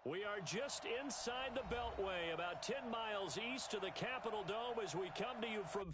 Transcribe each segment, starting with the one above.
We are just inside the Beltway, about 10 miles east of the Capitol Dome as we come to you from...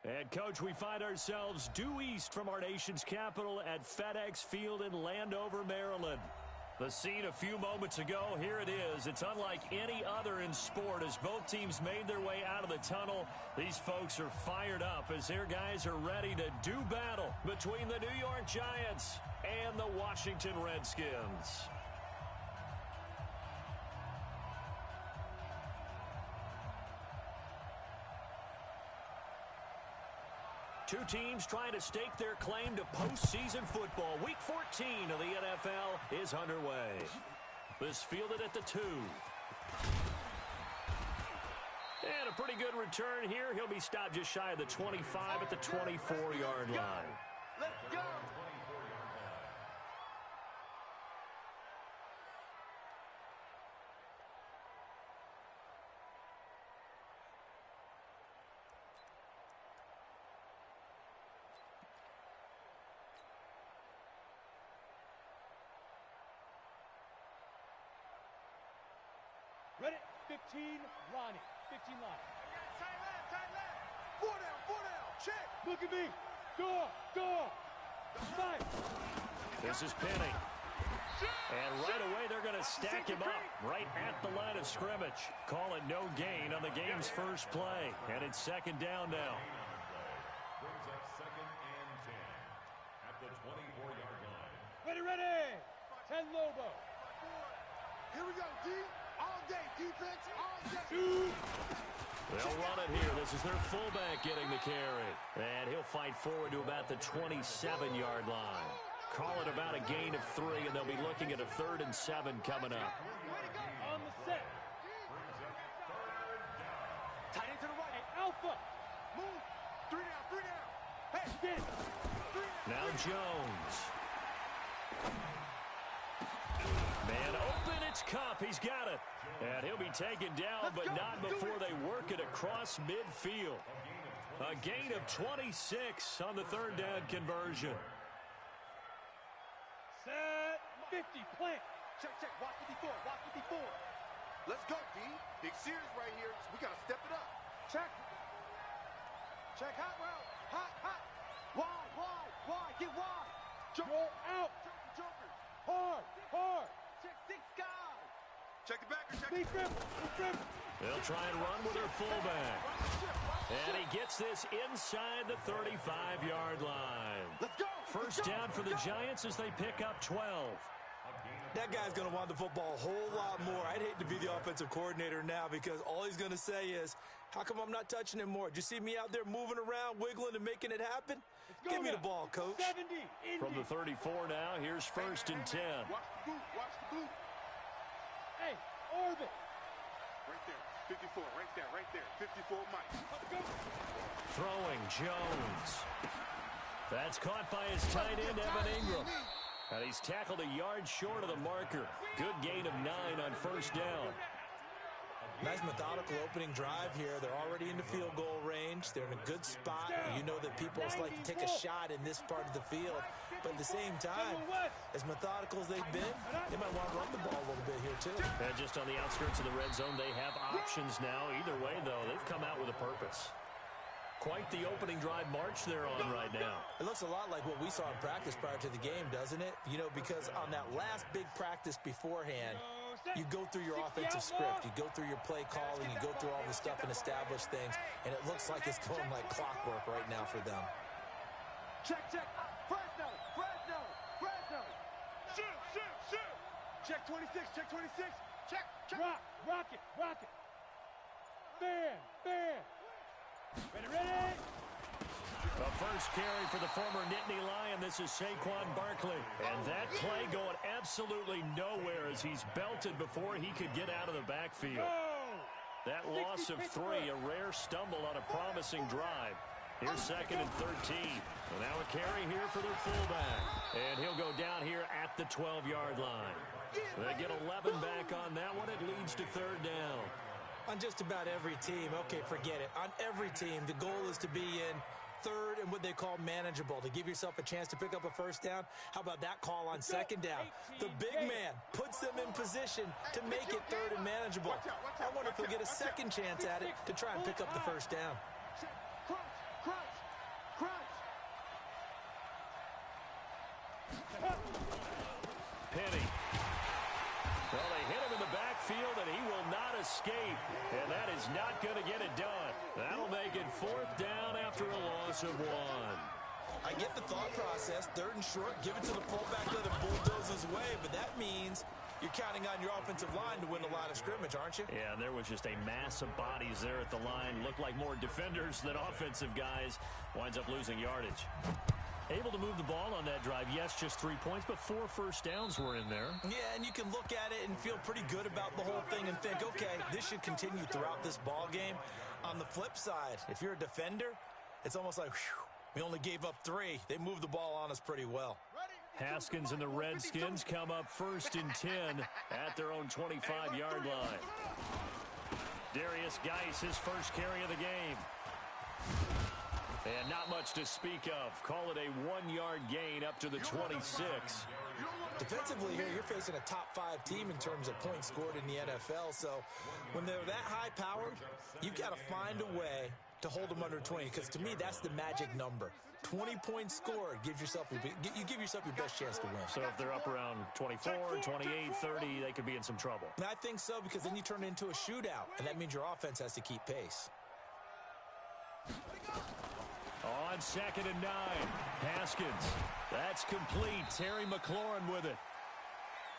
And, Coach, we find ourselves due east from our nation's capital at FedEx Field in Landover, Maryland. The scene a few moments ago, here it is. It's unlike any other in sport as both teams made their way out of the tunnel. These folks are fired up as their guys are ready to do battle between the New York Giants and the Washington Redskins. Two teams trying to stake their claim to postseason football. Week 14 of the NFL is underway. This fielded at the 2. And a pretty good return here. He'll be stopped just shy of the 25 at the 24-yard line. Let's go! Ready? 15, Ronnie. 15 line. Tight left. 4 down, check. Look at me. Go. Fight. This is Penny. And right away, they're going to stack him up right at the line of scrimmage. Call it no gain on the game's first play. And it's second down now. Brings up second and 10 at the 24-yard line. Ready. 10 Lobo. Here we go, D. All day, defense, all day. 2. They'll run it here. This is their fullback getting the carry. And he'll fight forward to about the 27-yard line. Call it about a gain of 3, and they'll be looking at a 3rd and 7 coming up. On the set. Tight end to the right. Hey, Alpha. Move. 3 down. Hey, Spin. 3 down. Now Jones. Man open, it's Cup. He's got it. And he'll be taken down, but not before they work it across midfield. A gain of 26 on the 3rd down conversion. Set. 50. Plant. Check. Watch 54. Let's go, D. Big series right here. We got to step it up. Check. Hot route. Hot. Wide. Get wide. Roll out. Joker. Hard. Check 6 guys. Check the backer. Big grip. They'll try and run with their fullback. And he gets this inside the 35-yard line. Let's go. First down for the Giants as they pick up 12. That guy's going to want the football a whole lot more. I'd hate to be the offensive coordinator now because all he's going to say is, how come I'm not touching him more? Did you see me out there moving around, wiggling, and making it happen? Give me the ball, coach. 70. From the 34 now, here's 1st and 10. Watch the boot. Hey, orbit. Right there. 54. Right there. 54 Mike. Throwing Jones. That's caught by his tight end, Evan Ingram. And he's tackled a yard short of the marker. Good gain of 9 on first down. Nice methodical opening drive here. They're already in the field goal range. They're in a good spot. You know that people like to take a shot in this part of the field. But at the same time, as methodical as they've been, they might want to run the ball a little bit here, too. And just on the outskirts of the red zone, they have options now. Either way, though, they've come out with a purpose. Quite the opening drive march they're on right now. It looks a lot like what we saw in practice prior to the game, doesn't it? You know, because on that last big practice beforehand, you go through your offensive script, you go through your play calling, you go through all the stuff and establish things, and it looks like it's going like clockwork right now for them. Check, check. Fresno, Fresno, Fresno. Shoot, shoot, shoot. Check 26, check 26. Check, check. Rock it, rock it. Fair, fair. Ready, ready. The first carry for the former Nittany Lion. This is Saquon Barkley. And that play going absolutely nowhere as he's belted before he could get out of the backfield. That loss of 3, a rare stumble on a promising drive. Here's 2nd and 13. And now a carry here for their fullback. And he'll go down here at the 12-yard line. They get 11 back on that one. It leads to 3rd down. On just about every team, okay, forget it. On every team, the goal is to be in 3rd and what they call manageable, to give yourself a chance to pick up a first down. How about that call on 2nd down? The big man puts them in position to make it 3rd and manageable. I wonder if he'll get a second chance at it to try and pick up the first down. Crunch, crunch, crunch. Penny. Well, they hit him in the backfield, and he will not escape. And that is not going to get it done. That'll make it 4th down after a loss of 1. I get the thought process. 3rd and short, give it to the fullback, let it bulldoze his way. But that means you're counting on your offensive line to win the line of scrimmage, aren't you? Yeah, there was just a mass of bodies there at the line. Looked like more defenders than offensive guys. Winds up losing yardage. Able to move the ball on that drive. Yes, just 3 points, but 4 first downs were in there. Yeah, and you can look at it and feel pretty good about the whole thing and think, okay, this should continue throughout this ball game. On the flip side, if you're a defender, it's almost like, whew, we only gave up 3. They moved the ball on us pretty well. Haskins and the Redskins come up 1st and 10 at their own 25-yard line. Darius Geis, his first carry of the game. And not much to speak of. Call it a 1-yard gain up to the 26. Defensively here, you're facing a top 5 team in terms of points scored in the NFL. So when they're that high-powered, you've got to find a way to hold them under 20. Because to me, that's the magic number. 20 points scored gives yourself you give yourself your best chance to win. So if they're up around 24, 28, 30, they could be in some trouble. And I think so, because then you turn it into a shootout, and that means your offense has to keep pace. On 2nd and 9, Haskins. That's complete. Terry McLaurin with it.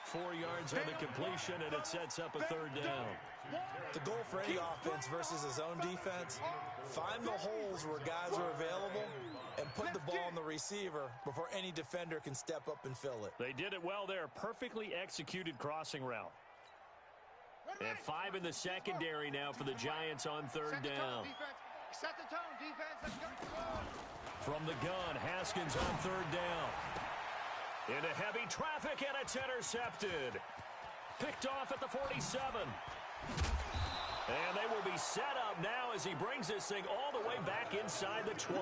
4 yards on the completion, and it sets up a 3rd down. The goal for any offense versus his own defense, find the holes where guys are available and put the ball on the receiver before any defender can step up and fill it. They did it well there. Perfectly executed crossing route. And 5 in the secondary now for the Giants on 3rd down. Set the tone, defense. Let's go. From the gun, Haskins on 3rd down. Into heavy traffic, and it's intercepted. Picked off at the 47. And they will be set up now as he brings this thing all the way back inside the 20.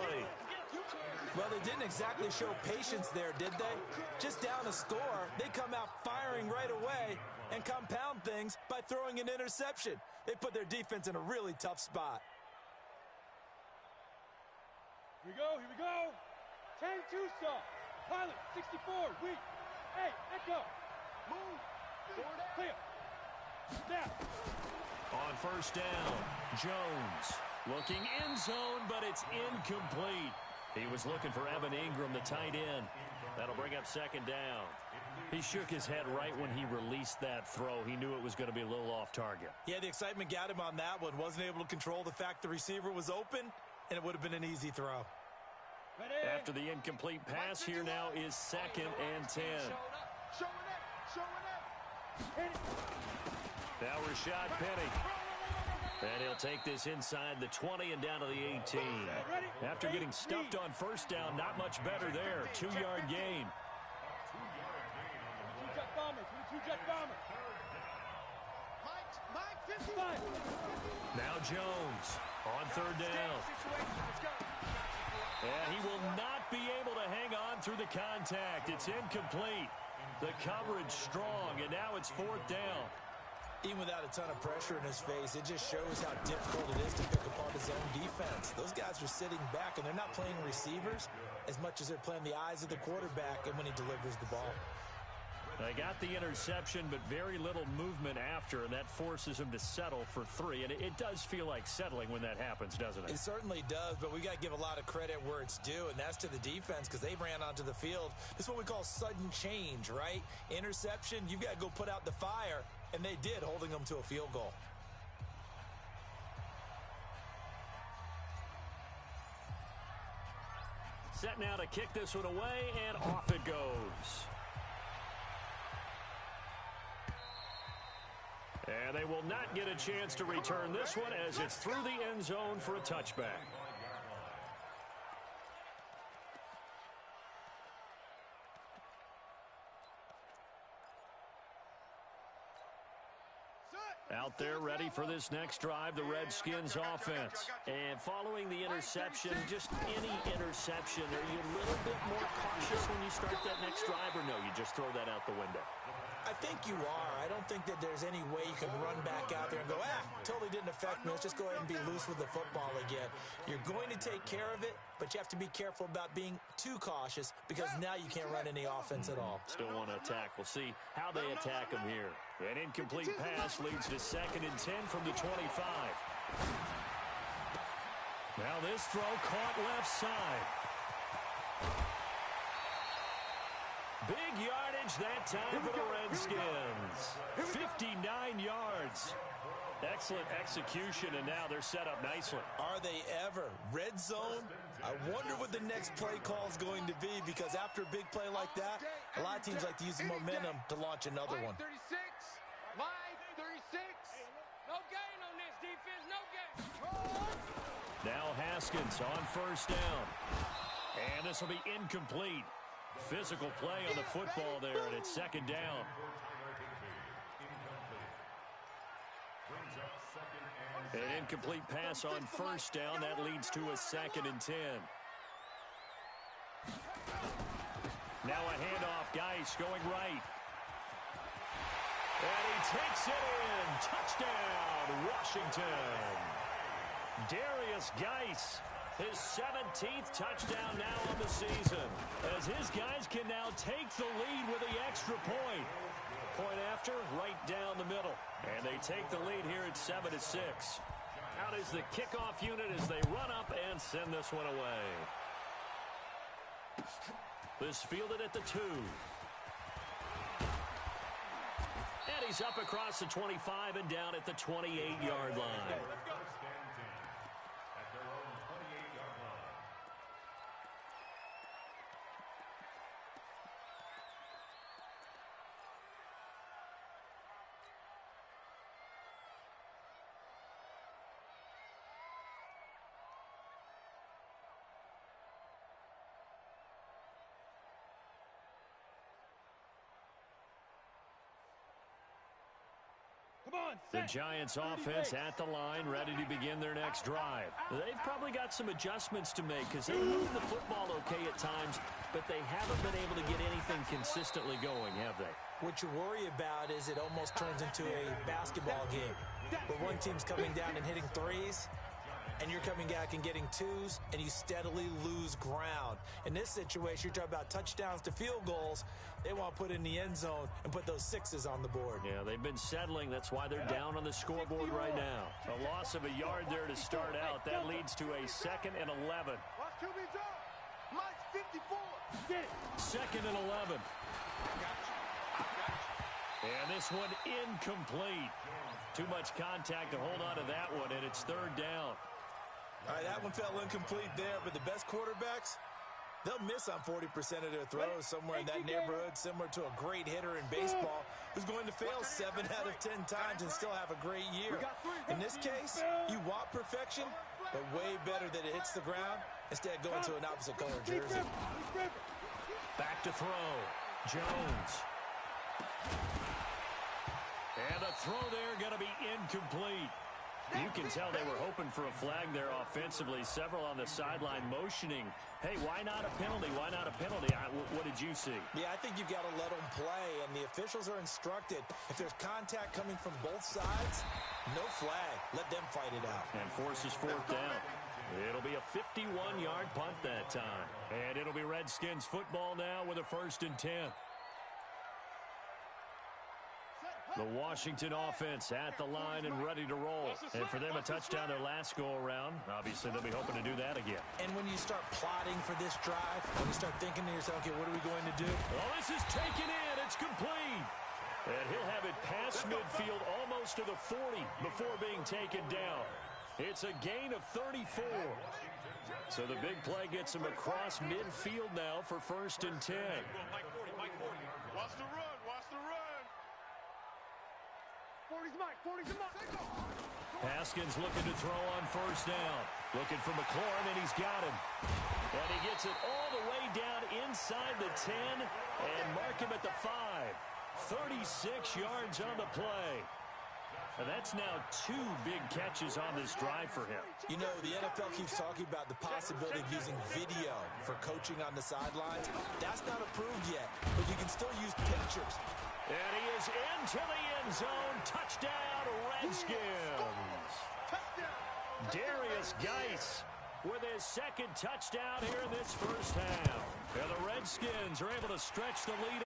Well, they didn't exactly show patience there, did they? Just down a score, they come out firing right away and compound things by throwing an interception. They put their defense in a really tough spot. Here we go. 10 Tucson. Pilot, 64, weak. Hey, echo. Move. Clear. Snap. On 1st down, Jones looking end zone, but it's incomplete. He was looking for Evan Ingram, the tight end. That'll bring up 2nd down. He shook his head right when he released that throw. He knew it was going to be a little off target. Yeah, the excitement got him on that one. Wasn't able to control the fact the receiver was open, and it would have been an easy throw. Ready. After the incomplete pass, here now is 2nd and 10. Now Rashad Penny. And he'll take this inside the 20 and down to the 18. After getting stuffed on 1st down, not much better there. 2-yard gain. Two-jet bomber. Two-jet bomber. Mike, 55. Now Jones on 3rd down. And he will not be able to hang on through the contact. It's incomplete. The coverage strong, and now it's 4th down. Even without a ton of pressure in his face, it just shows how difficult it is to pick apart his own defense. Those guys are sitting back, and they're not playing receivers as much as they're playing the eyes of the quarterback and when he delivers the ball. They got the interception, but very little movement after, and that forces him to settle for 3. And it does feel like settling when that happens, doesn't it? It certainly does, but we got to give a lot of credit where it's due, and that's to the defense because they ran onto the field. This is what we call sudden change, right? Interception, you've got to go put out the fire, and they did, holding them to a field goal. Set now to kick this one away, and off it goes. And they will not get a chance to return this one as it's through the end zone for a touchback. Out there ready for this next drive, the Redskins offense. And following the interception, just any interception, are you a little bit more cautious when you start that next drive, or no, you just throw that out the window? I think you are. I don't think that there's any way you can run back out there and go, totally didn't affect me. Let's just go ahead and be loose with the football again. You're going to take care of it, but you have to be careful about being too cautious because now you can't run any offense at all. Still want to attack. We'll see how they attack them here. An incomplete pass leads to 2nd and 10 from the 25. Now this throw caught left side. Big yardage that time for the Redskins. 59 yards. Excellent execution, and now they're set up nicely. Are they ever? Red zone? I wonder what the next play call is going to be because after a big play like that, a lot of teams like to use the momentum to launch another one. 36. Line 36. No gain on this defense. No gain. Now Haskins on 1st down. And this will be incomplete. Physical play on the football there, and it's 2nd down. An incomplete pass on 1st down. That leads to a 2nd and 10. Now a handoff. Geis going right. And he takes it in. Touchdown, Washington. Darius Geis. His 17th touchdown now on the season, as his guys can now take the lead with the extra point. Point after, right down the middle. And they take the lead here at 7-6. Out is the kickoff unit as they run up and send this one away. This fielded at the 2. And he's up across the 25 and down at the 28-yard line. The Giants offense at the line, ready to begin their next drive. They've probably got some adjustments to make because they move the football okay at times, but they haven't been able to get anything consistently going, have they? What you worry about is it almost turns into a basketball game where one team's coming down and hitting threes, and you're coming back and getting twos, and you steadily lose ground. In this situation, you're talking about touchdowns to field goals. They want to put in the end zone and put those 6s on the board. Yeah, they've been settling. That's why they're down on the scoreboard right now. A loss of a yard there to start out. That leads to a 2nd and 11. Watch QB's up. Mike's 54. 2nd and 11. And this one incomplete. Too much contact to hold on to that one, and it's 3rd down. All right, that one fell incomplete there, but the best quarterbacks, they'll miss on 40% of their throws somewhere in that neighborhood, similar to a great hitter in baseball who's going to fail 7 out of 10 times and still have a great year. In this case, you want perfection, but way better that it hits the ground instead of going to an opposite color jersey. Back to throw. Jones. And the throw there going to be incomplete. You can tell they were hoping for a flag there offensively. Several on the sideline motioning, hey, why not a penalty? Why not a penalty? What did you see? Yeah, I think you've got to let them play, and the officials are instructed. If there's contact coming from both sides, no flag. Let them fight it out. And forces fourth down. It'll be a 51-yard punt that time. And it'll be Redskins football now with a 1st and 10. The Washington offense at the line and ready to roll. And for them, a touchdown their last go-around. Obviously, they'll be hoping to do that again. And when you start plotting for this drive, when you start thinking to yourself, okay, what are we going to do? Oh, this is taken in. It's complete. And he'll have it past midfield almost to the 40 before being taken down. It's a gain of 34. So the big play gets him across midfield now for 1st and 10. Watch the run. Watch the run. 40's Mike. 40's Mike. Haskins looking to throw on 1st down. Looking for McLaurin, and he's got him. And he gets it all the way down inside the 10 and mark him at the 5. 36 yards on the play. And that's now 2 big catches on this drive for him. You know, the NFL keeps talking about the possibility of using video for coaching on the sidelines. That's not approved yet, but you can still use pictures. And he is into the end zone. Touchdown, Redskins. Darius Geis with his 2nd touchdown here in this first half. And the Redskins are able to stretch the lead.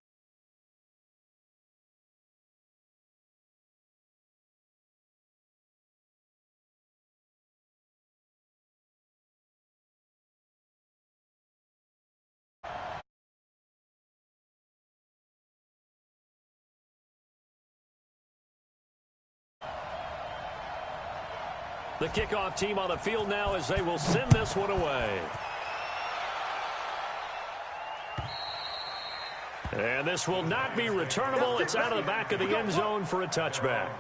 The kickoff team on the field now as they will send this one away. And this will not be returnable. It's out of the back of the end zone for a touchback.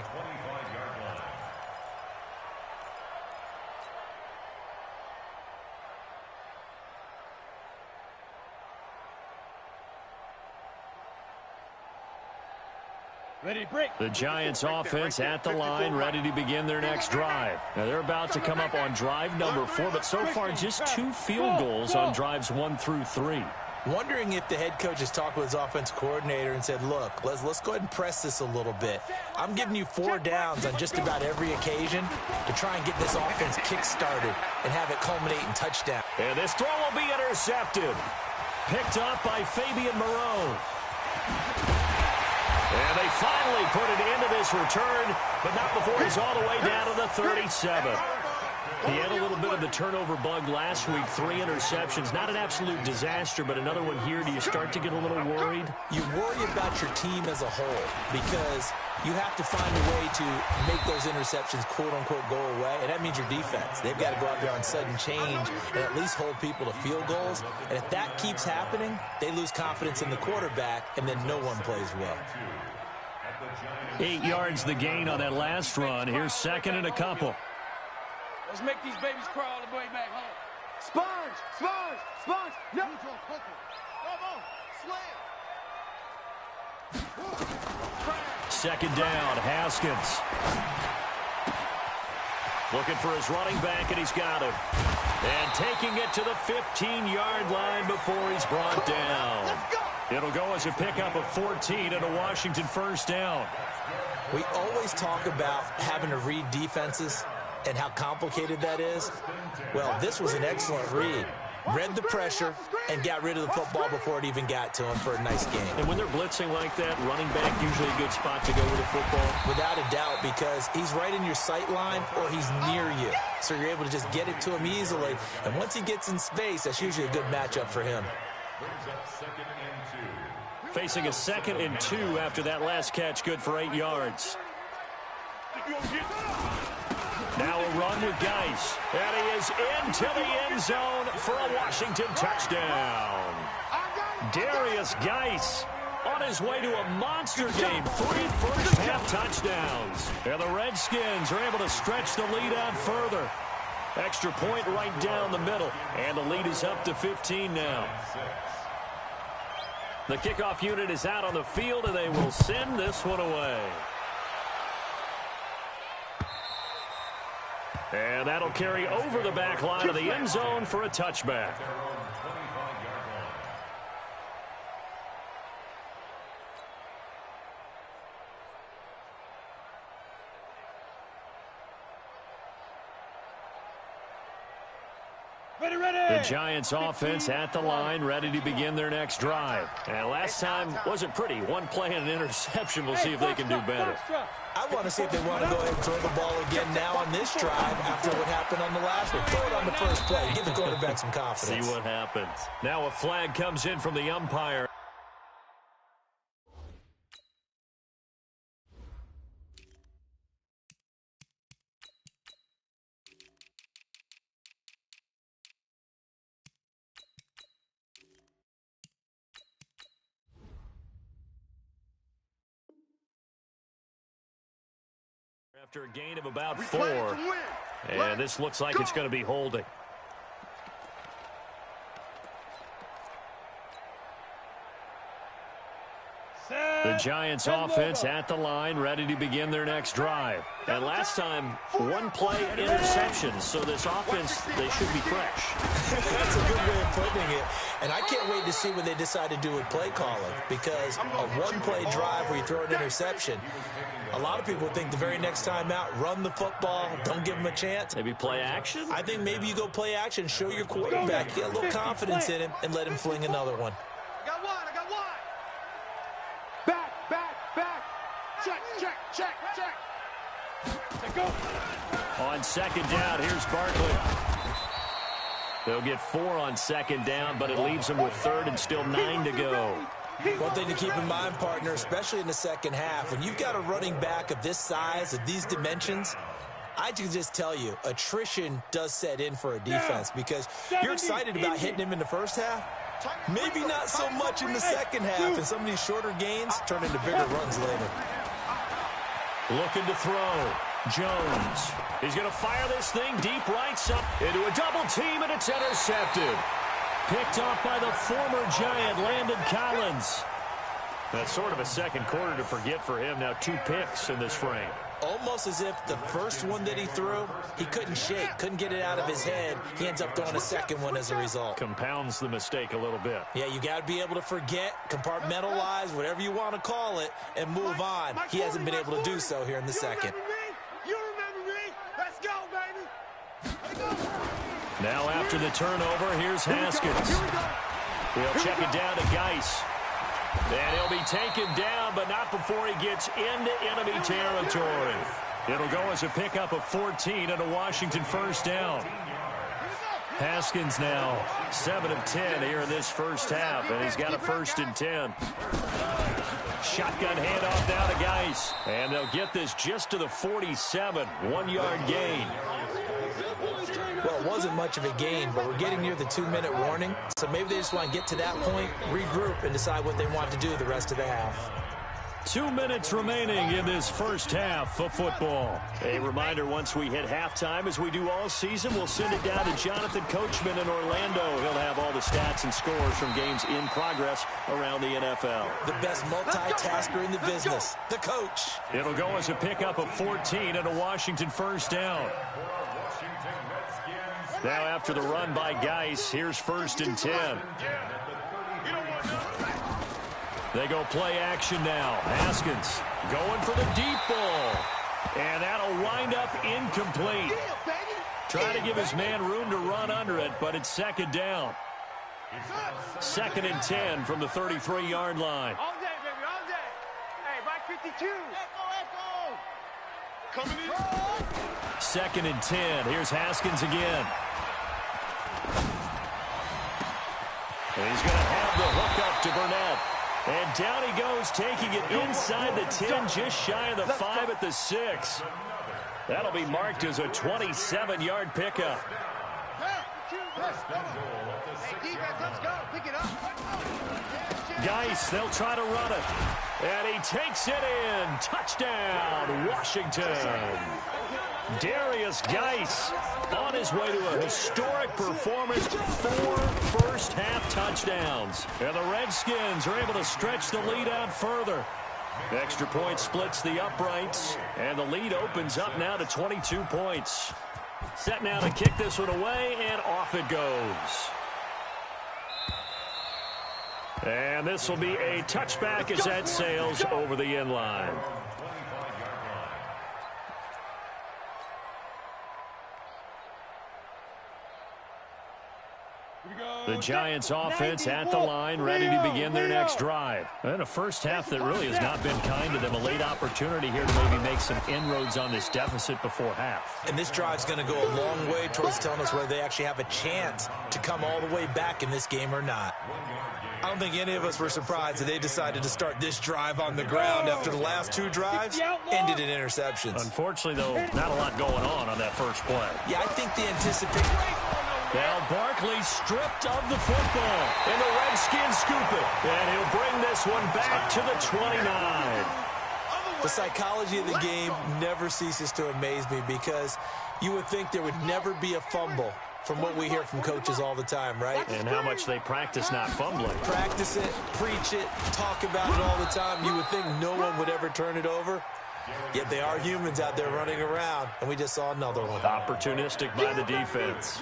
Ready to break. The Giants offense at the line, ready to begin their next drive. Now they're about to come up on drive number 4, but so far just 2 field goals on drives 1 through 3. Wondering if the head coach has talked with his offense coordinator and said, look, let's go ahead and press this a little bit. I'm giving you 4 downs on just about every occasion to try and get this offense kick-started and have it culminate in touchdown. And this throw will be intercepted. Picked up by Fabian Moreau. And they finally put it into this return, but not before he's all the way down to the 37. He had a little bit of the turnover bug last week, 3 interceptions. Not an absolute disaster, but another one here. Do you start to get a little worried? You worry about your team as a whole because you have to find a way to make those interceptions, quote-unquote, go away, and that means your defense. They've got to go out there on sudden change and at least hold people to field goals. And if that keeps happening, they lose confidence in the quarterback, and then no one plays well. 8 yards the gain on that last run. Here's 2nd and a couple. Let's make these babies crawl the way back home. Sponge! Sponge! Sponge! No! Slam! 2nd down, Haskins. Looking for his running back, and he's got him. And taking it to the 15-yard line before he's brought down. It'll go as a pickup of 14 and a Washington 1st down. We always talk about having to read defenses and how complicated that is. Well, this was an excellent read. Read the pressure and got rid of the football before it even got to him for a nice game. And when they're blitzing like that, running back usually a good spot to go with the football? Without a doubt, because he's right in your sight line or he's near you. So you're able to just get it to him easily. And once he gets in space, that's usually a good matchup for him. Facing a 2nd and 2 after that last catch, good for 8 yards. Now a run with Geis. And he is into the end zone for a Washington touchdown. Darius Geis on his way to a monster game. 3 first-half touchdowns. And the Redskins are able to stretch the lead out further. Extra point right down the middle. And the lead is up to 15 now. The kickoff unit is out on the field, and they will send this one away. And that'll carry over the back line of the end zone for a touchback. The Giants offense at the line, ready to begin their next drive. And last time wasn't pretty. One play and an interception. We'll see if they can do better. I want to see if they want to go ahead and throw the ball again now on this drive after what happened on the last one. Throw it on the first play. Give the quarterback some confidence. See what happens. Now a flag comes in from the umpire. After a gain of about 4, and this looks like it's going to be holding. The Giants offense at the line, ready to begin their next drive. And last time, one play interception, so this offense, they should be fresh. That's a good way of putting it. And I can't wait to see what they decide to do with play calling, because a one-play drive where you throw an interception, a lot of people think the very next time out, run the football, don't give them a chance. Maybe play action? I think maybe you go play action, show your quarterback, get a little confidence in him, and let him fling another one. I got one. Back. Check. On second down, here's Barkley. They'll get 4 on second down, but it leaves them with 3rd and still 9 to go. One thing to keep in mind, partner, especially in the second half, when you've got a running back of this size, of these dimensions, I can just tell you, attrition does set in for a defense because you're excited about hitting him in the first half. Maybe not so much in the second half, and some of these shorter gains turn into bigger runs later. Looking to throw. Jones. He's going to fire this thing deep right side into a double team, and it's intercepted. Picked off by the former Giant, Landon Collins. That's sort of a second quarter to forget for him. Now 2 picks in this frame. Almost as if the first one that he threw, he couldn't shake, couldn't get it out of his head. He ends up throwing a second one as a result. Compounds the mistake a little bit. Yeah, you got to be able to forget, compartmentalize, whatever you want to call it, and move on. He hasn't been able to do so here in the second. You remember me? Let's go, baby. Now after the turnover, here's Haskins. He'll check it down to Geis. And he'll be taken down, but not before he gets into enemy territory. It'll go as a pickup of 14 and a Washington first down. Haskins now 7 of 10 here in this first half, and he's got a 1st and 10. Shotgun handoff now to Geis. And they'll get this just to the 47, 1-yard gain. Well, it wasn't much of a gain, but we're getting near the 2-minute warning. So maybe they just want to get to that point, regroup, and decide what they want to do the rest of the half. 2 minutes remaining in this first half of football. A reminder, once we hit halftime, as we do all season, we'll send it down to Jonathan Coachman in Orlando. He'll have all the stats and scores from games in progress around the NFL. The best multitasker in the business, the coach. It'll go as a pickup of 14 and a Washington first down. Now after the run by Geis, here's 1st and 10. They go play action now. Haskins going for the deep ball. And that'll wind up incomplete. Trying to give his man room to run under it, but it's 2nd down. 2nd and 10 from the 33-yard line. All day, baby, all day. Hey, right 52. Echo. Coming in. 2nd and 10. Here's Haskins again. And he's going to have the hook up to Burnett. And down he goes, taking it inside the 10, just shy of the 5 at the 6. That'll be marked as a 27-yard pickup. Geis, they'll try to run it. And he takes it in. Touchdown, Washington. Darius Geis on his way to a historic performance, 4 first-half touchdowns. And the Redskins are able to stretch the lead out further. Extra point splits the uprights, and the lead opens up now to 22 points. Set now to kick this one away, and off it goes. And this will be a touchback as that sails over the end line. The Giants offense at the line, ready to begin their next drive. And a first half that really has not been kind to them. A late opportunity here to maybe make some inroads on this deficit before half. And this drive's going to go a long way towards telling us whether they actually have a chance to come all the way back in this game or not. I don't think any of us were surprised that they decided to start this drive on the ground after the last two drives ended in interceptions. Unfortunately, though, not a lot going on that first play. Yeah, I think they anticipate. Now Barkley stripped of the football, and the Redskins scoop it. And he'll bring this one back to the 29. The psychology of the game never ceases to amaze me because you would think there would never be a fumble from what we hear from coaches all the time, right? And how much they practice not fumbling. Practice it, preach it, talk about it all the time. You would think no one would ever turn it over. Yet they are humans out there running around, and we just saw another one. Opportunistic by the defense.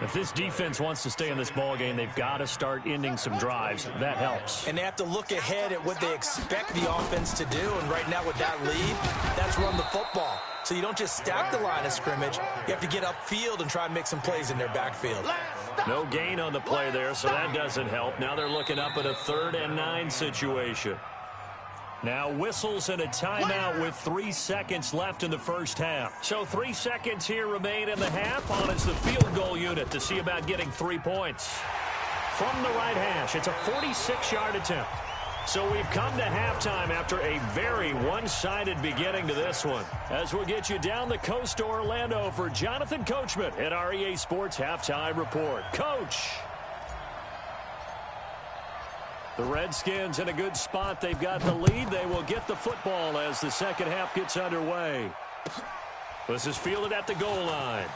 If this defense wants to stay in this ballgame, they've got to start ending some drives. That helps. And they have to look ahead at what they expect the offense to do. And right now with that lead, that's run the football. So you don't just stack the line of scrimmage. You have to get upfield and try and make some plays in their backfield. No gain on the play there, so that doesn't help. Now they're looking up at a 3rd and 9 situation. Now whistles and a timeout with 3 seconds left in the first half. So 3 seconds here remain in the half. On is the field goal unit to see about getting 3 points. From the right hash, it's a 46-yard attempt. So we've come to halftime after a very one-sided beginning to this one. As we'll get you down the coast to Orlando for Jonathan Coachman at our EA Sports Halftime Report. Coach! The Redskins in a good spot. They've got the lead. They will get the football as the second half gets underway. This is fielded at the goal line.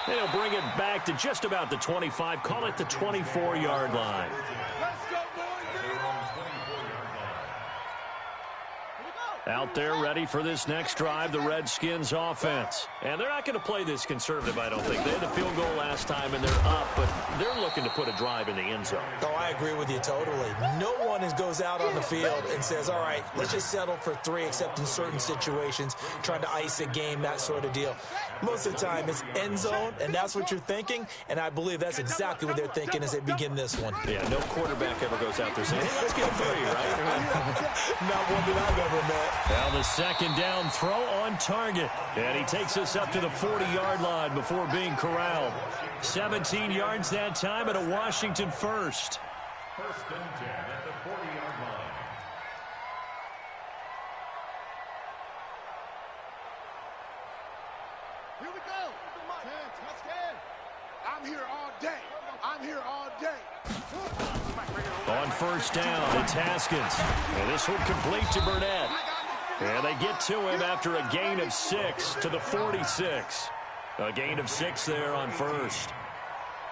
They'll bring it back to just about the 25. Call it the 24-yard line. Out there ready for this next drive, the Redskins offense. And they're not going to play this conservative, I don't think. They had the field goal last time, and they're up, but they're looking to put a drive in the end zone. Oh, I agree with you totally. No one goes out on the field and says, all right, let's just settle for 3, except in certain situations, trying to ice a game, that sort of deal. Most of the time, it's end zone, and that's what you're thinking, and I believe that's exactly what they're thinking as they begin this one. Yeah, no quarterback ever goes out there saying, hey, let's get 3, right? Not one that I've ever met. Now the second down throw on target. And he takes us up to the 40-yard line before being corralled. 17 yards that time at a Washington first. 1st and 10 at the 40-yard line. Here we go. I'm here all day. I'm here all day. On first down, it's Haskins. And this one complete to Burnett. And they get to him after a gain of 6 to the 46. A gain of 6 there on first.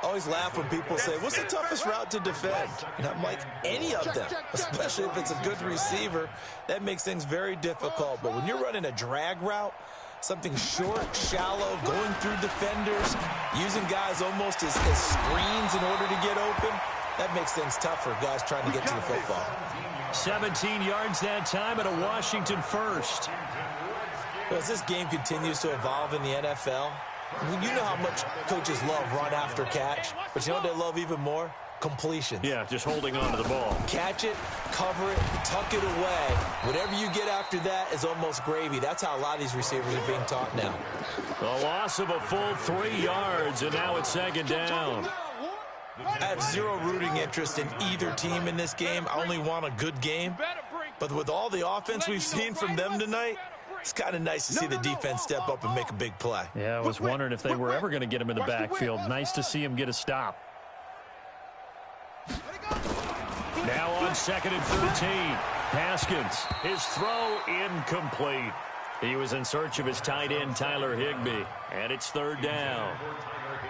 I always laugh when people say, what's the toughest route to defend? And I'm like, any of them, especially if it's a good receiver. That makes things very difficult. But when you're running a drag route, something short, shallow, going through defenders, using guys almost as screens in order to get open, that makes things tough for guys trying to get to the football. 17 yards that time at a Washington first. Well, as this game continues to evolve in the NFL, you know how much coaches love run after catch, but you know what they love even more? Completion. Yeah, just holding on to the ball. Catch it, cover it, tuck it away. Whatever you get after that is almost gravy. That's how a lot of these receivers are being taught now. A loss of a full 3 yards, and now it's second down. I have zero rooting interest in either team in this game. I only want a good game. But with all the offense we've seen from them tonight, it's kind of nice to see the defense step up and make a big play. Yeah, I was wondering if they were ever going to get him in the backfield. Nice to see him get a stop. Now on 2nd and 13. Haskins, his throw incomplete. He was in search of his tight end, Tyler Higbee. And it's 3rd down.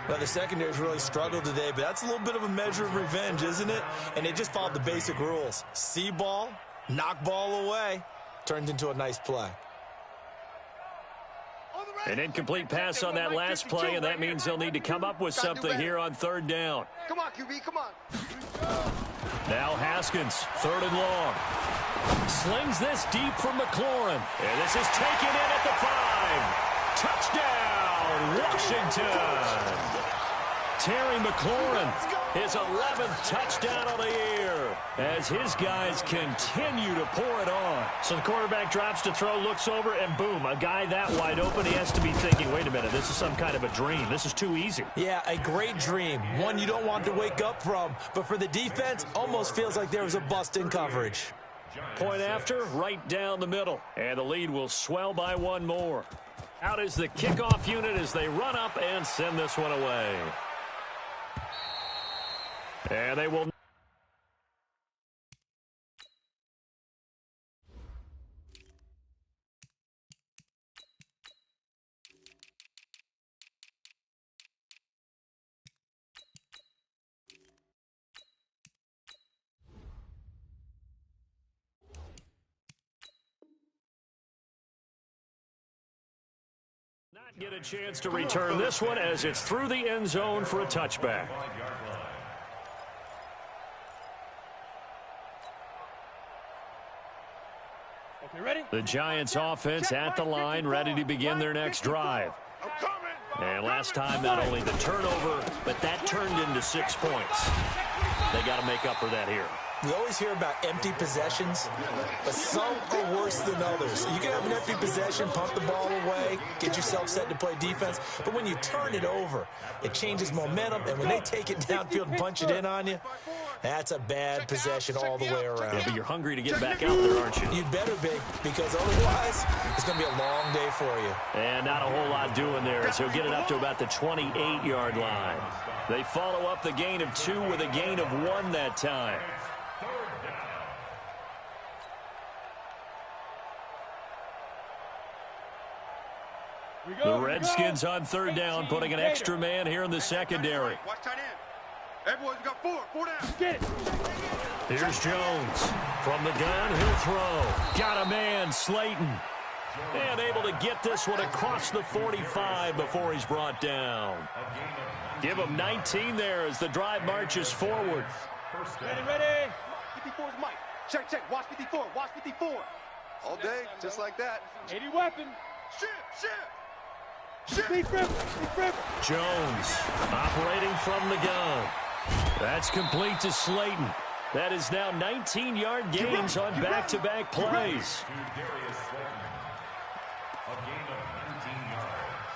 Well, the secondary's really struggled today, but that's a little bit of a measure of revenge, isn't it? And they just followed the basic rules. See ball, knock ball away, turned into a nice play. An incomplete pass on that last play, and that means they'll need to come up with something here on third down. Come on, QB, come on. Now Haskins, third and long. Slings this deep from McLaurin. And this is taken in at the 5. Touchdown, Washington. Terry McLaurin, his 11th touchdown of the year, as his guys continue to pour it on. So the quarterback drops to throw, looks over, and boom, a guy that wide open, he has to be thinking, wait a minute, this is some kind of a dream. This is too easy. Yeah, a great dream, one you don't want to wake up from. But for the defense, almost feels like there was a bust in coverage. Point after, right down the middle, and the lead will swell by one more. Out is the kickoff unit as they run up and send this one away. And they will. Not get a chance to return this one as it's through the end zone for a touchback. The Giants offense at the line, ready to begin their next drive. And last time, not only the turnover, but that turned into 6 points. They got to make up for that here. We always hear about empty possessions, but some are worse than others. You can have an empty possession, punt the ball away, get yourself set to play defense, but when you turn it over, it changes momentum, and when they take it downfield and punch it in on you, that's a bad possession all the way around. Yeah, but you're hungry to get back out there, aren't you? You'd better be, because otherwise, it's going to be a long day for you. And not a whole lot doing there, so get it up to about the 28-yard line. They follow up the gain of 2 with a gain of 1 that time. The Redskins on third down, putting an extra man here in the secondary. Watch tight end. Everyone's got 4 down. Get it. Here's Jones. From the gun, he'll throw. Got a man, Slayton. And able to get this one across the 45 before he's brought down. Give him 19 there as the drive marches forward. Ready. 54's Mike. Check. Watch 54. Watch 54. All day, just like that. 80 weapon. Shit. Big rip. Jones operating from the gun. That's complete to Slayton. That is now 19-yard gains on back-to-back plays. A gain of 19 yards.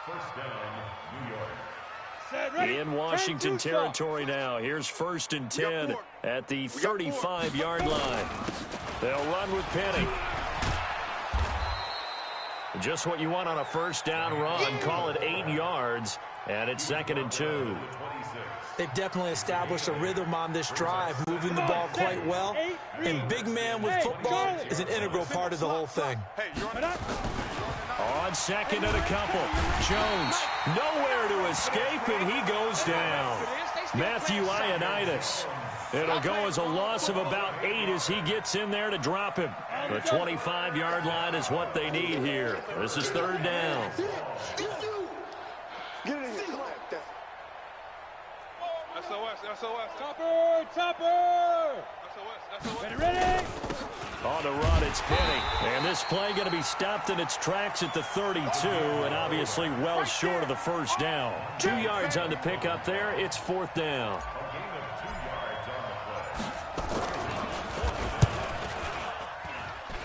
First down, New York. In Washington territory now. Here's 1st and 10 at the 35-yard line. They'll run with Penny. Just what you want on a first down run. Call it 8 yards, and it's 2nd and 2. They've definitely established a rhythm on this drive, moving the ball quite well. And big man with football is an integral part of the whole thing. On 2nd and a couple. Jones nowhere to escape, and he goes down. Matthew Ioannidis. It'll go as a loss of about 8 as he gets in there to drop him. The 25-yard line is what they need here. This is 3rd down. Get it in here. Come on. SOS. Topper. SOS. Ready. On the run, it's Penny. And this play going to be stopped in its tracks at the 32, and obviously well short of the first down. 2 yards on the pickup there. It's 4th down.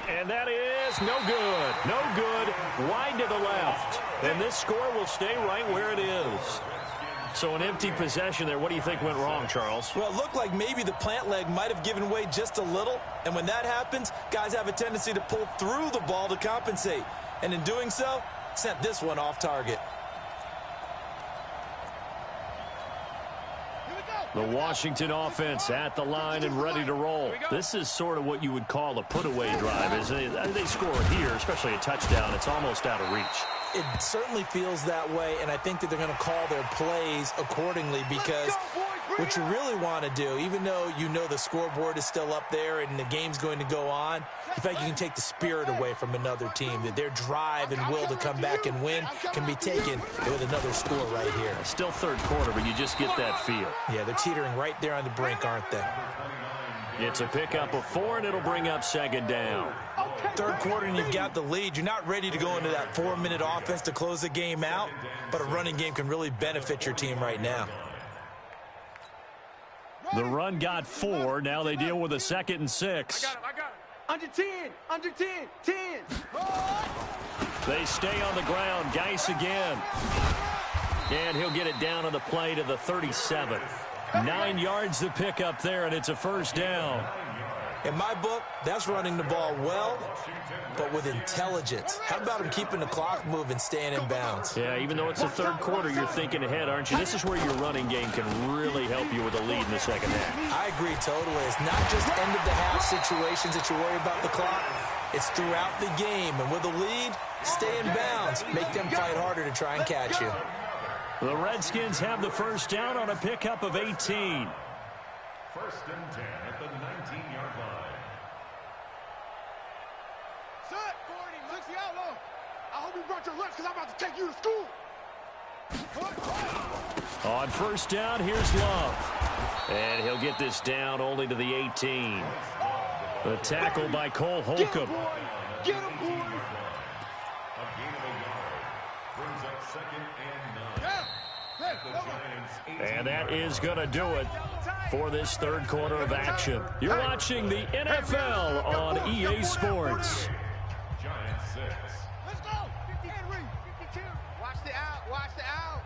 And that is no good. No good. Wide to the left. And this score will stay right where it is. So an empty possession there. What do you think went wrong, Charles? Well, it looked like maybe the plant leg might have given way just a little. And when that happens, guys have a tendency to pull through the ball to compensate. And in doing so, sent this one off target. The Washington offense at the line and ready to roll. This is sort of what you would call a put-away drive. As they score here, especially a touchdown, it's almost out of reach. It certainly feels that way, and I think that they're going to call their plays accordingly because What you really want to do, even though you know the scoreboard is still up there and the game's going to go on, in fact, you can take the spirit away from another team, that their drive and will to come back and win can be taken with another score right here. Still third quarter, but you just get that feel. Yeah, they're teetering right there on the brink, aren't they? It's a pickup of 4, and it'll bring up second down. Third quarter, and you've got the lead. You're not ready to go into that 4-minute offense to close the game out, but a running game can really benefit your team right now. The run got 4. Now they deal with a 2nd and 6. I got it. Under 10, under 10, 10. They stay on the ground. Geis again. And he'll get it down on the play to the 37. 9 yards to pick up there, and it's a first down. In my book, that's running the ball well, but with intelligence. How about him keeping the clock moving, staying in bounds? Yeah, even though it's the third quarter, you're thinking ahead, aren't you? This is where your running game can really help you with a lead in the second half. I agree totally. It's not just end-of-the-half situations that you worry about the clock. It's throughout the game. And with a lead, stay in bounds. Make them fight harder to try and catch you. The Redskins have the first down on a pickup of 18. 1st and 10 at the 19-yard line. Set, 40, let's out low. I hope you brought your lunch because I'm about to take you to school. On first down, here's Love. And he'll get this down only to the 18. The tackle by Cole Holcomb. Get him, boy. A gain of a yard. Brings up 2nd and 9. And that is going to do it for this third quarter of action. You're watching the NFL on EA Sports. Giants 6. Let's go. 50, Henry. 52. Watch the out. Watch the out.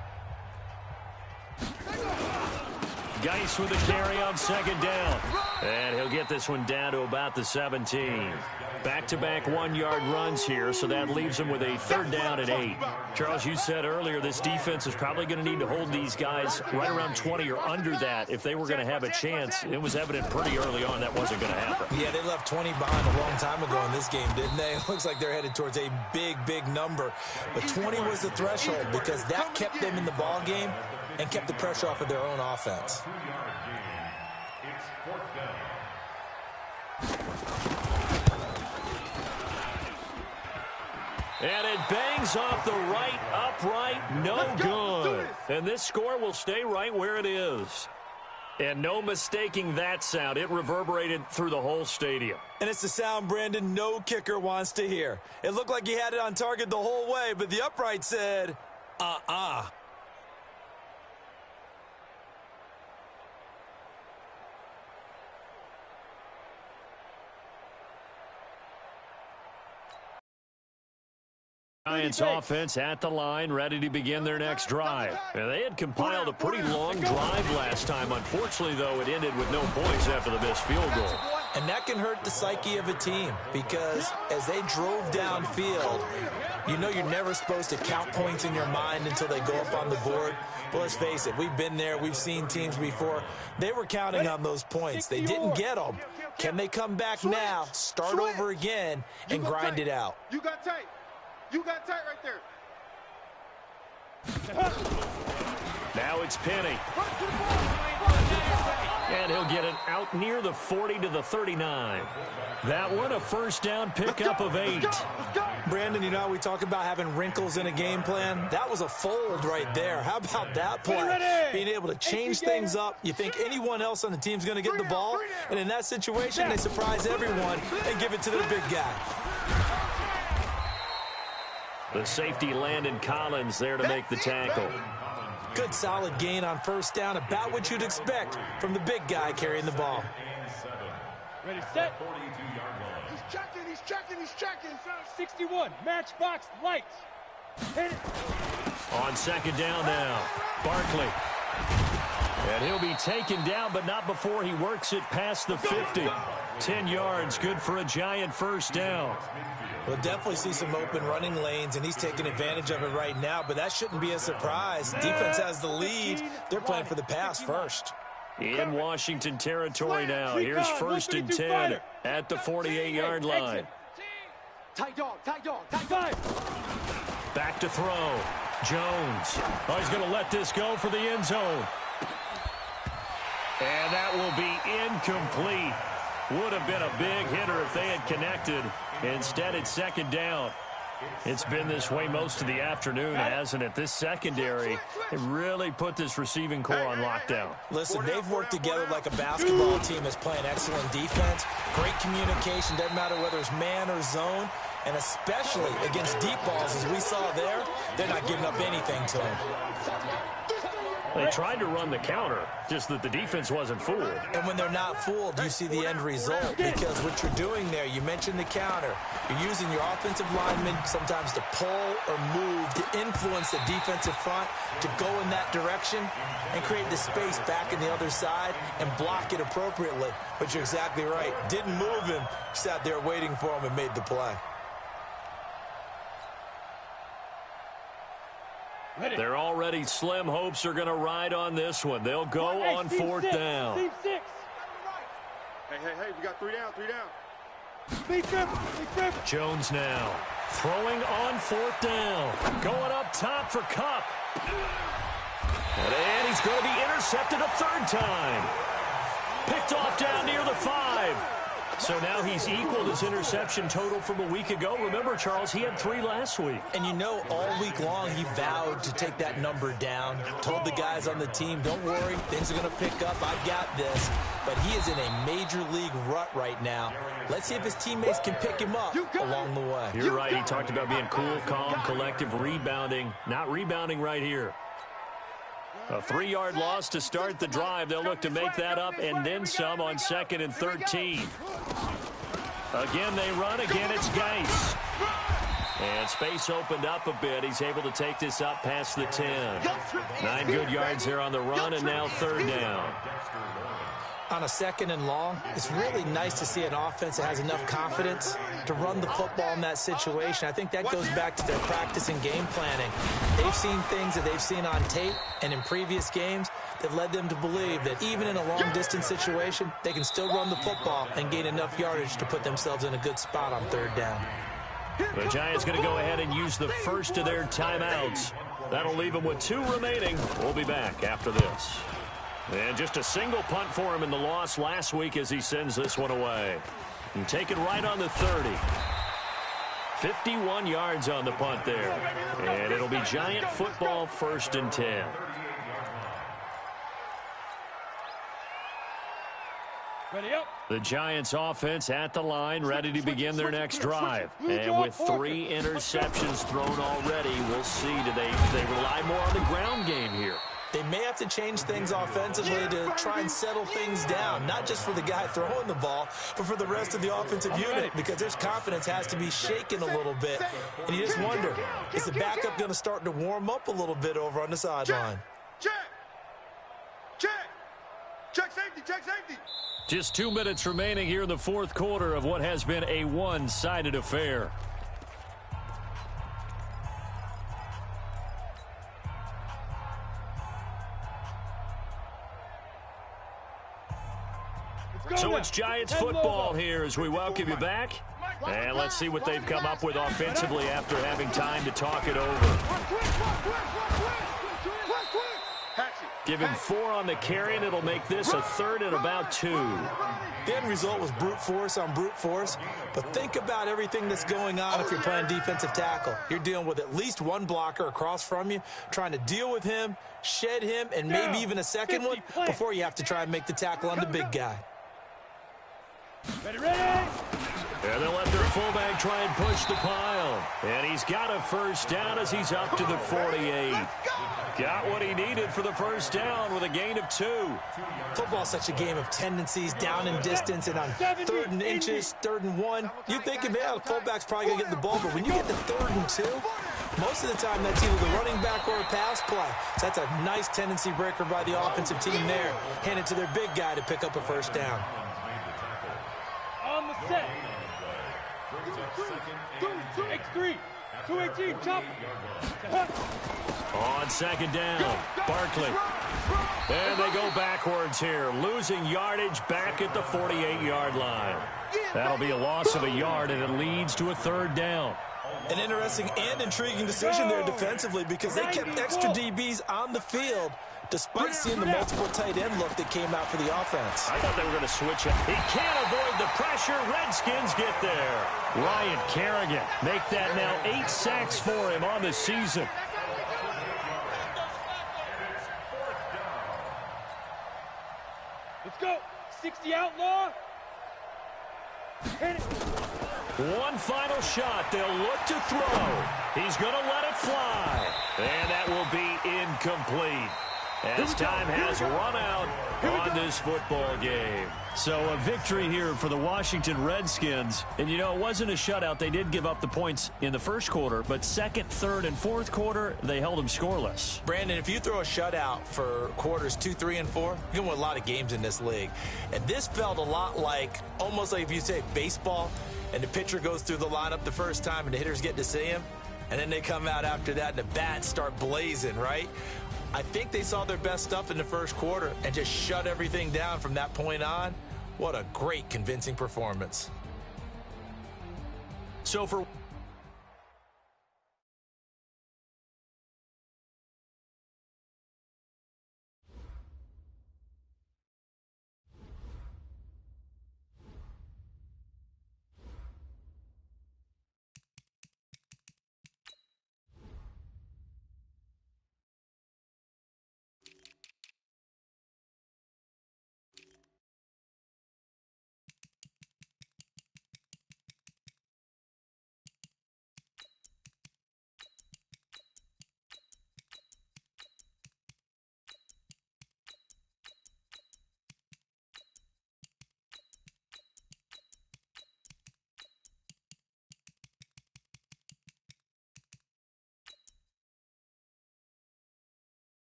Geis with a carry on second down. And he'll get this one down to about the 17. Back-to-back 1-yard runs here, so that leaves them with a third down at 8. Charles, you said earlier this defense is probably going to need to hold these guys right around 20 or under that if they were going to have a chance. It was evident pretty early on that wasn't going to happen. Yeah, they left 20 behind a long time ago in this game, didn't they? It looks like they're headed towards a big, big number. But 20 was the threshold because that kept them in the ball game and kept the pressure off of their own offense. 2-yard gain. It's 4th down. And it bangs off the right upright, no good. And this score will stay right where it is. And no mistaking that sound. It reverberated through the whole stadium. And it's the sound, Brandon, no kicker wants to hear. It looked like he had it on target the whole way, but the upright said, uh-uh. Giants offense at the line, ready to begin their next drive. And they had compiled a pretty long drive last time. Unfortunately, though, it ended with no points after the missed field goal. And that can hurt the psyche of a team because as they drove downfield, you know you're never supposed to count points in your mind until they go up on the board. But let's face it, we've been there. We've seen teams before. They were counting on those points. They didn't get them. Can they come back now, start over again, and grind it out? You got tight. You got tight right there. Now it's Penny. And he'll get it out near the 40 to the 39. That one a first down pickup of 8. Brandon, you know how we talk about having wrinkles in a game plan? That was a fold right there. How about that play? Being able to change things up. You think anyone else on the team's going to get the ball? And in that situation, they surprise everyone and give it to their big guy. The safety Landon Collins there to make the tackle. Good solid gain on first down, about what you'd expect from the big guy carrying the ball. Ready, set. 42-yard line. He's checking, he's checking, he's checking. 61, matchbox, lights. Hit it. On second down now, Barkley. And he'll be taken down, but not before he works it past the 50. 10 yards, good for a Giant first down. We'll definitely see some open running lanes, and he's taking advantage of it right now, but that shouldn't be a surprise. Defense has the lead. They're playing for the pass first. In Washington territory now. Here's first and 10 at the 48-yard line. Tight dog, tight dog, tight dog. Back to throw. Jones. Oh, he's going to let this go for the end zone. And that will be incomplete. Would have been a big hitter if they had connected. Instead, it's second down. It's been this way most of the afternoon, hasn't it? This secondary really put this receiving core on lockdown. Listen, they've worked together like a basketball team that's playing excellent defense. Great communication, doesn't matter whether it's man or zone. And especially against deep balls, as we saw there, they're not giving up anything to them. They tried to run the counter, just that the defense wasn't fooled. And when they're not fooled, you see the end result. Because what you're doing there, you mentioned the counter. You're using your offensive linemen sometimes to pull or move, to influence the defensive front, to go in that direction and create the space back in the other side and block it appropriately. But you're exactly right. Didn't move him, sat there waiting for him and made the play. They're already slim hopes are going to ride on this one. They'll go on fourth down. Hey, we got 3 down. Jones now throwing on fourth down. Going up top for Kupp. And he's going to be intercepted a third time. Picked off down near the 5. So now he's equaled his interception total from a week ago. Remember, Charles, he had 3 last week. And you know, all week long he vowed to take that number down. Told the guys on the team, don't worry, things are going to pick up. I've got this. But he is in a major league rut right now. Let's see if his teammates can pick him up along the way. You're right. He talked about being cool, calm, collective, rebounding. Not rebounding right here. A 3-yard loss to start the drive. They'll look to make that up and then some on 2nd and 13. Again, they run. Again, it's Geis. And space opened up a bit. He's able to take this up past the 10. 9 good yards there on the run, and now 3rd down. On a 2nd and long, it's really nice to see an offense that has enough confidence to run the football in that situation. I think that goes back to their practice and game planning. They've seen things that they've seen on tape and in previous games that led them to believe that even in a long-distance situation, they can still run the football and gain enough yardage to put themselves in a good spot on 3rd down. The Giants going to go ahead and use the first of their timeouts. That'll leave them with 2 remaining. We'll be back after this. And just a single punt for him in the loss last week as he sends this one away. And taken right on the 30. 51 yards on the punt there. And it'll be Giant football 1st and 10. Ready up. The Giants offense at the line, ready to begin their next drive. And with 3 interceptions thrown already, we'll see. Do they rely more on the ground game here? They may have to change things offensively to try and settle things down, not just for the guy throwing the ball, but for the rest of the offensive unit, because their confidence has to be shaken a little bit. And you just wonder, is the backup going to start to warm up a little bit over on the sideline? Check safety. Just 2 minutes remaining here in the 4th quarter of what has been a one-sided affair. So it's Giants football here as we welcome you back. And let's see what they've come up with offensively after having time to talk it over. Give him 4 on the carry, and it'll make this a 3rd and about 2. The end result was brute force on brute force. But think about everything that's going on if you're playing defensive tackle. You're dealing with at least 1 blocker across from you, trying to deal with him, shed him, and maybe even a second one before you have to try and make the tackle on the big guy. Ready. And they'll let their fullback try and push the pile. And he's got a 1st down as he's up to the 48. Got what he needed for the 1st down with a gain of 2. Football's such a game of tendencies, down and distance, and on 3rd and inches, 3rd and 1. You're thinking, man, the fullback's probably going to get the ball. But when you get to 3rd and 2, most of the time that's either the running back or a pass play. So that's a nice tendency breaker by the offensive team there. Hand it to their big guy to pick up a 1st down. On the set. X3. 218. Chop. On 2nd down, Barkley. And they go backwards here, losing yardage back at the 48-yard line. That'll be a loss of a yard, and it leads to a 3rd down. An interesting and intriguing decision there defensively because they kept extra DBs on the field despite seeing the multiple tight end look that came out for the offense. I thought they were going to switch it. He can't avoid the pressure. Redskins get there. Ryan Kerrigan make that now 8 sacks for him on the season. Let's go. 60 outlaw. Hit it. One final shot. They'll look to throw. He's going to let it fly. And that will be incomplete, as time has run out on this football game. So a victory here for the Washington Redskins. And, you know, it wasn't a shutout. They did give up the points in the first quarter, but second, third, and fourth quarter, they held them scoreless. Brandon, if you throw a shutout for quarters 2, 3, and 4, you can win a lot of games in this league. And this felt a lot like, almost like if you say baseball, and the pitcher goes through the lineup the first time and the hitters get to see him, and then they come out after that and the bats start blazing, right? I think they saw their best stuff in the first quarter and just shut everything down from that point on. What a great, convincing performance. So for